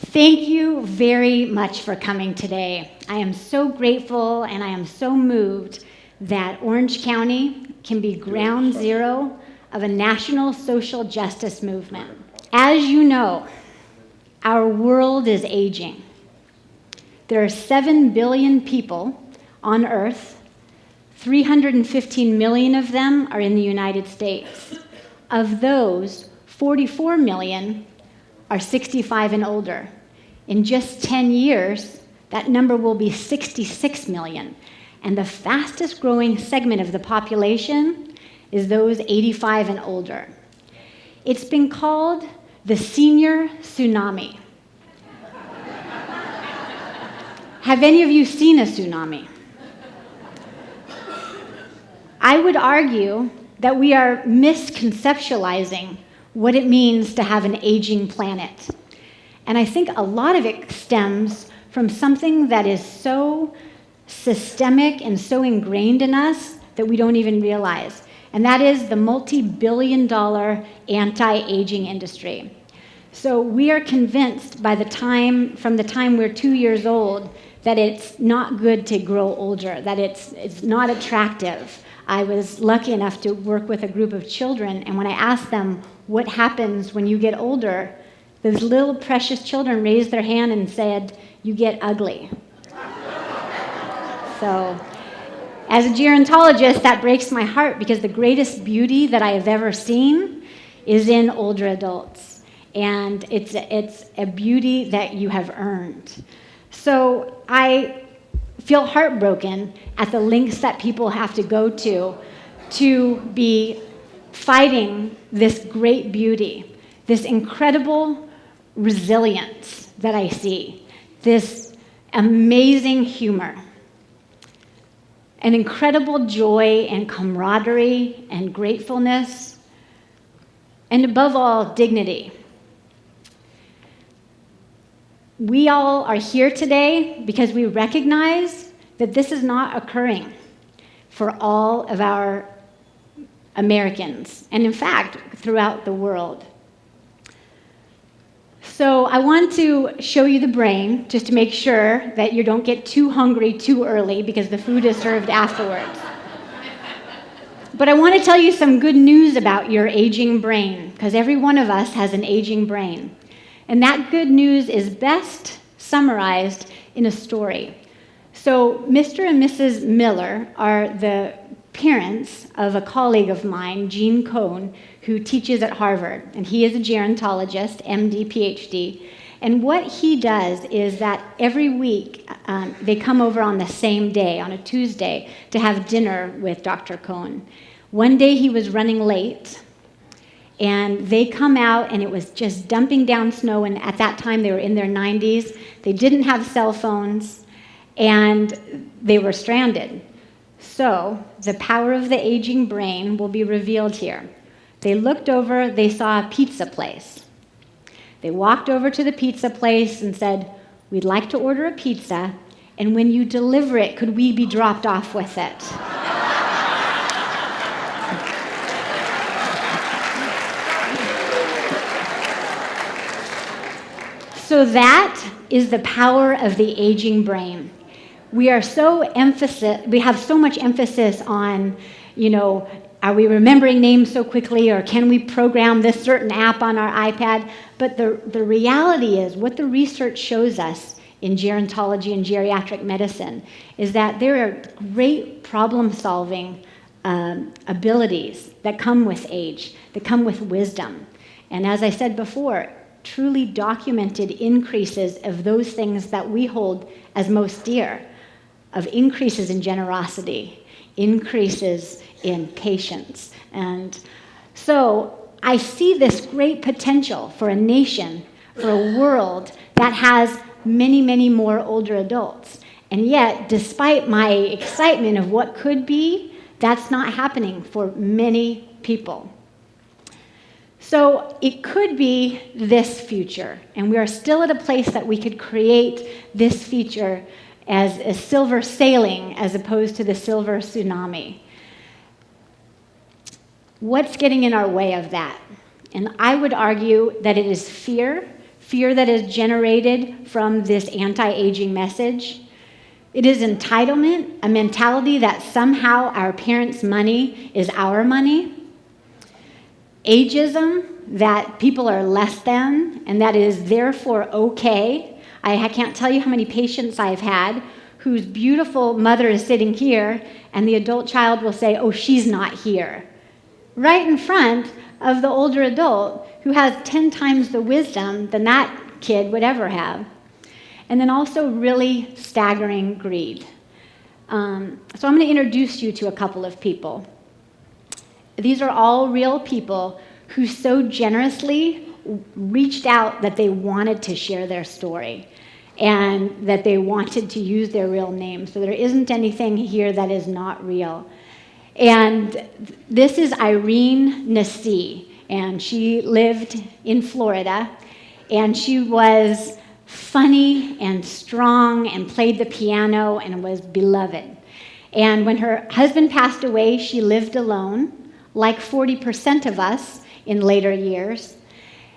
Thank you very much for coming today. I am so grateful and I am so moved that Orange County can be ground zero of a national social justice movement. As you know, our world is aging. There are 7 billion people on Earth. 315 million of them are in the United States. Of those, 44 million are 65 and older. In just 10 years, that number will be 66 million. And the fastest growing segment of the population is those 85 and older. It's been called the senior tsunami. Have any of you seen a tsunami? I would argue that we are misconceptualizing what it means to have an aging planet. And I think a lot of it stems from something that is so systemic and so ingrained in us that we don't even realize. And that is the multi-billion-dollar anti-aging industry. So we are convinced from the time we're 2 years old that it's not good to grow older, that it's not attractive. I was lucky enough to work with a group of children, and when I asked them what happens when you get older, those little precious children raised their hand and said, "You get ugly." So, as a gerontologist, that breaks my heart because the greatest beauty that I have ever seen is in older adults. And it's a beauty that you have earned. So I feel heartbroken at the lengths that people have to go to be fighting this great beauty, this incredible resilience that I see, this amazing humor, an incredible joy and camaraderie and gratefulness, and above all, dignity. We all are here today because we recognize that this is not occurring for all of our Americans, and in fact, throughout the world. So I want to show you the brain just to make sure that you don't get too hungry too early because the food is served afterwards. But I want to tell you some good news about your aging brain, because every one of us has an aging brain. And that good news is best summarized in a story. So Mr. and Mrs. Miller are the parents of a colleague of mine, Gene Cohn, who teaches at Harvard. And he is a gerontologist, MD, PhD. And what he does is that every week they come over on the same day, on a Tuesday, to have dinner with Dr. Cohn. One day he was running late, and they come out, and it was just dumping down snow, and at that time they were in their 90s. They didn't have cell phones, and they were stranded. So the power of the aging brain will be revealed here. They looked over, they saw a pizza place. They walked over to the pizza place and said, "We'd like to order a pizza, and when you deliver it, could we be dropped off with it?" So that is the power of the aging brain. We have so much emphasis on, are we remembering names so quickly, or can we program this certain app on our iPad? But the reality is, what the research shows us in gerontology and geriatric medicine is that there are great problem-solving abilities that come with age, that come with wisdom. And as I said before, truly documented increases of those things that we hold as most dear, of increases in generosity, increases in patience. And so I see this great potential for a nation, for a world that has many, many more older adults. And yet, despite my excitement of what could be, that's not happening for many people. So it could be this future, and we are still at a place that we could create this future as a silver sailing as opposed to the silver tsunami. What's getting in our way of that? And I would argue that it is fear fear that is generated from this anti-aging message. It is entitlement, a mentality that somehow our parents' money is our money. Ageism, that people are less than, and that is therefore okay. I can't tell you how many patients I've had whose beautiful mother is sitting here, and the adult child will say, oh, she's not here, right in front of the older adult who has 10 times the wisdom than that kid would ever have. And then also really staggering greed. So I'm going to introduce you to a couple of people. These are all real people who so generously reached out that they wanted to share their story and that they wanted to use their real name. So there isn't anything here that is not real. And this is Irene Nasi, and she lived in Florida, and she was funny and strong and played the piano and was beloved. And when her husband passed away, she lived alone, like 40% of us in later years.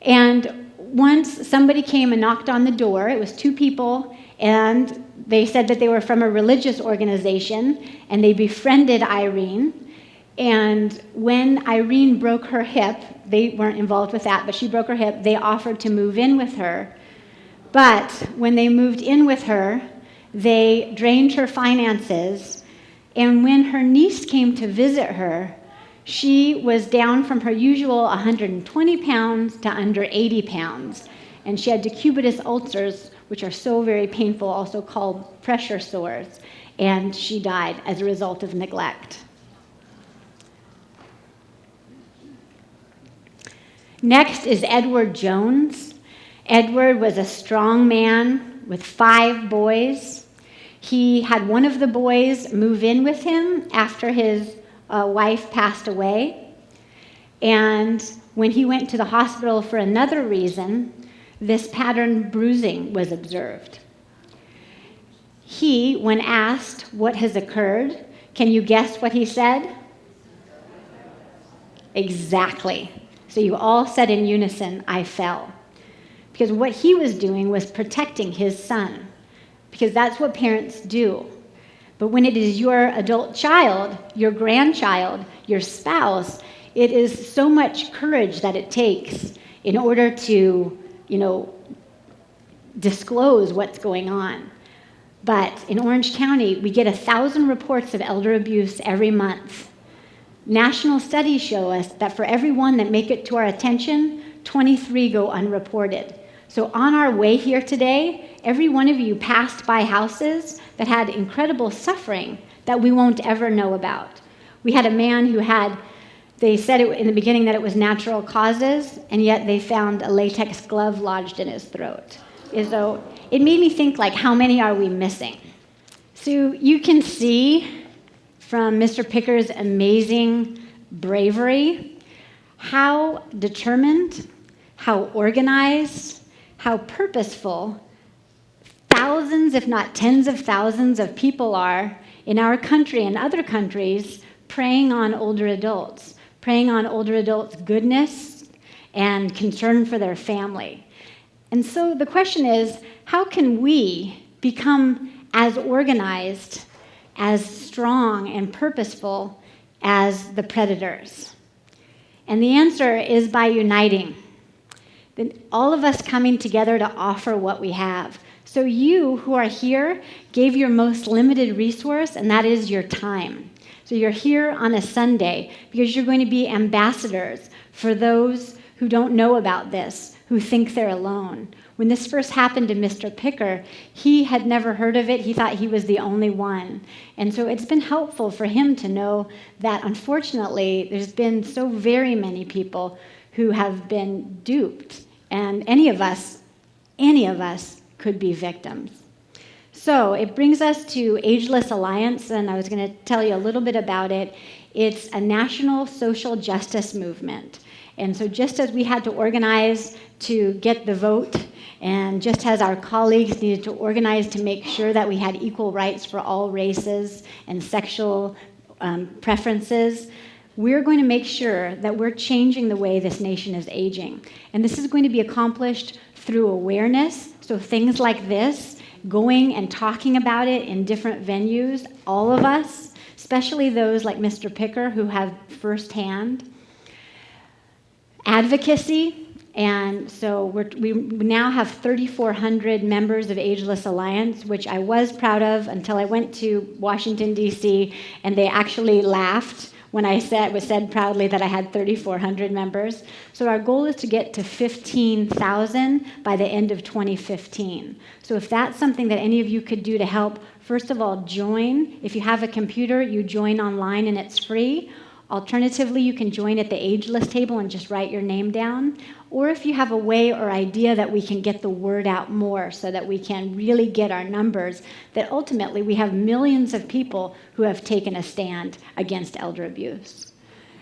And once somebody came and knocked on the door, it was two people, and they said that they were from a religious organization, and they befriended Irene. And when Irene broke her hip, they weren't involved with that, but she broke her hip, they offered to move in with her. But when they moved in with her, they drained her finances, and when her niece came to visit her, she was down from her usual 120 pounds to under 80 pounds, and she had decubitus ulcers, which are so very painful, also called pressure sores, and she died as a result of neglect. Next is Edward Jones. Edward was a strong man with 5 boys. He had one of the boys move in with him after his wife passed away. And when he went to the hospital for another reason, this pattern bruising was observed. He, when asked what has occurred, can you guess what he said? Exactly. So you all said in unison, I fell. Because what he was doing was protecting his son, because that's what parents do. But when it is your adult child, your grandchild, your spouse, it is so much courage that it takes in order to, disclose what's going on. But in Orange County, we get 1,000 reports of elder abuse every month. National studies show us that for every one that make it to our attention, 23 go unreported. So on our way here today, every one of you passed by houses that had incredible suffering that we won't ever know about. We had a man who they said in the beginning that it was natural causes, and yet they found a latex glove lodged in his throat. So it made me think, how many are we missing? So you can see from Mr. Picker's amazing bravery how determined, how organized, how purposeful thousands, if not tens of thousands of people are in our country and other countries preying on older adults goodness and concern for their family. And so the question is, how can we become as organized, as strong and purposeful as the predators? And the answer is by uniting. All of us coming together to offer what we have. So you who are here gave your most limited resource, and that is your time. So you're here on a Sunday because you're going to be ambassadors for those who don't know about this, who think they're alone. When this first happened to Mr. Picker, he had never heard of it. He thought he was the only one. And so it's been helpful for him to know that, unfortunately, there's been so very many people who have been duped. And any of us could be victims. So it brings us to Ageless Alliance, and I was going to tell you a little bit about it. It's a national social justice movement. And so just as we had to organize to get the vote, and just as our colleagues needed to organize to make sure that we had equal rights for all races and sexual preferences, we're going to make sure that we're changing the way this nation is aging. And this is going to be accomplished through awareness. So things like this, going and talking about it in different venues, all of us, especially those like Mr. Picker who have firsthand advocacy. And so we now have 3,400 members of Ageless Alliance, which I was proud of until I went to Washington, D.C., and they actually laughed when I said proudly that I had 3,400 members. So our goal is to get to 15,000 by the end of 2015. So if that's something that any of you could do to help, first of all, join. If you have a computer, you join online and it's free. Alternatively, you can join at the Ageless table and just write your name down. Or if you have a way or idea that we can get the word out more so that we can really get our numbers, that ultimately we have millions of people who have taken a stand against elder abuse.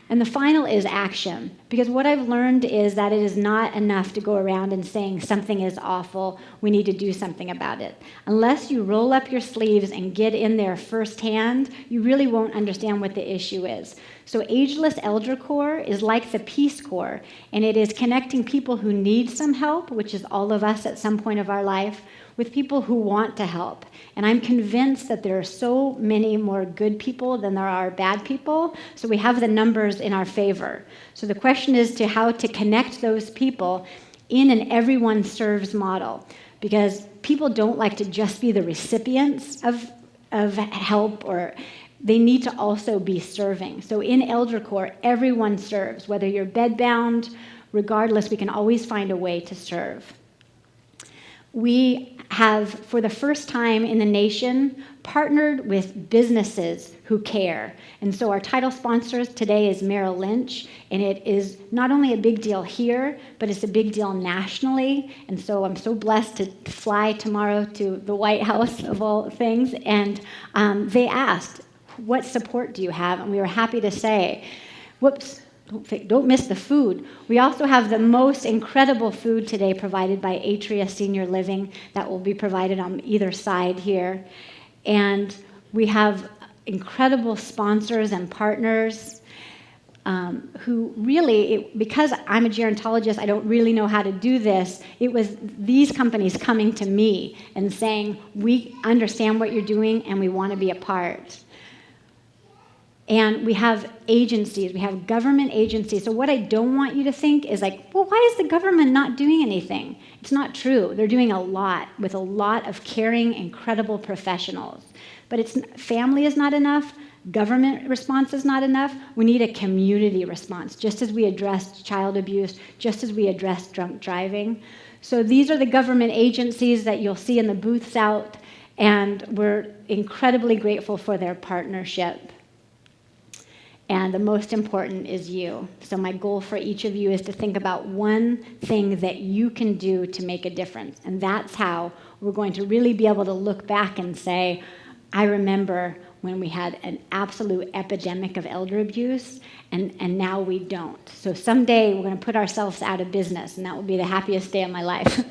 And the final is action, because what I've learned is that it is not enough to go around and saying something is awful, we need to do something about it. Unless you roll up your sleeves and get in there firsthand, you really won't understand what the issue is. So Ageless Elder Corps is like the Peace Corps, and it is connecting people who need some help, which is all of us at some point of our life, with people who want to help. And I'm convinced that there are so many more good people than there are bad people, so we have the numbers in our favor. So the question is to how to connect those people in an everyone serves model, because people don't like to just be the recipients of help, or they need to also be serving. So in Elder Corps, everyone serves. Whether you're bedbound, regardless, we can always find a way to serve. We have, for the first time in the nation, partnered with businesses who care. And so our title sponsor today is Merrill Lynch, and it is not only a big deal here, but it's a big deal nationally. And so I'm so blessed to fly tomorrow to the White House, of all things, and they asked, what support do you have? And we were happy to say, whoops, don't miss the food. We also have the most incredible food today provided by Atria Senior Living that will be provided on either side here. And we have incredible sponsors and partners who really, because I'm a gerontologist, I don't really know how to do this. It was these companies coming to me and saying, we understand what you're doing and we want to be a part. And we have agencies, we have government agencies. So what I don't want you to think is like, well, why is the government not doing anything? It's not true. They're doing a lot with a lot of caring, incredible professionals. But family is not enough. Government response is not enough. We need a community response, just as we addressed child abuse, just as we addressed drunk driving. So these are the government agencies that you'll see in the booths out, and we're incredibly grateful for their partnership. And the most important is you. So my goal for each of you is to think about one thing that you can do to make a difference. And that's how we're going to really be able to look back and say, I remember when we had an absolute epidemic of elder abuse, and now we don't. So someday we're going to put ourselves out of business, and that will be the happiest day of my life.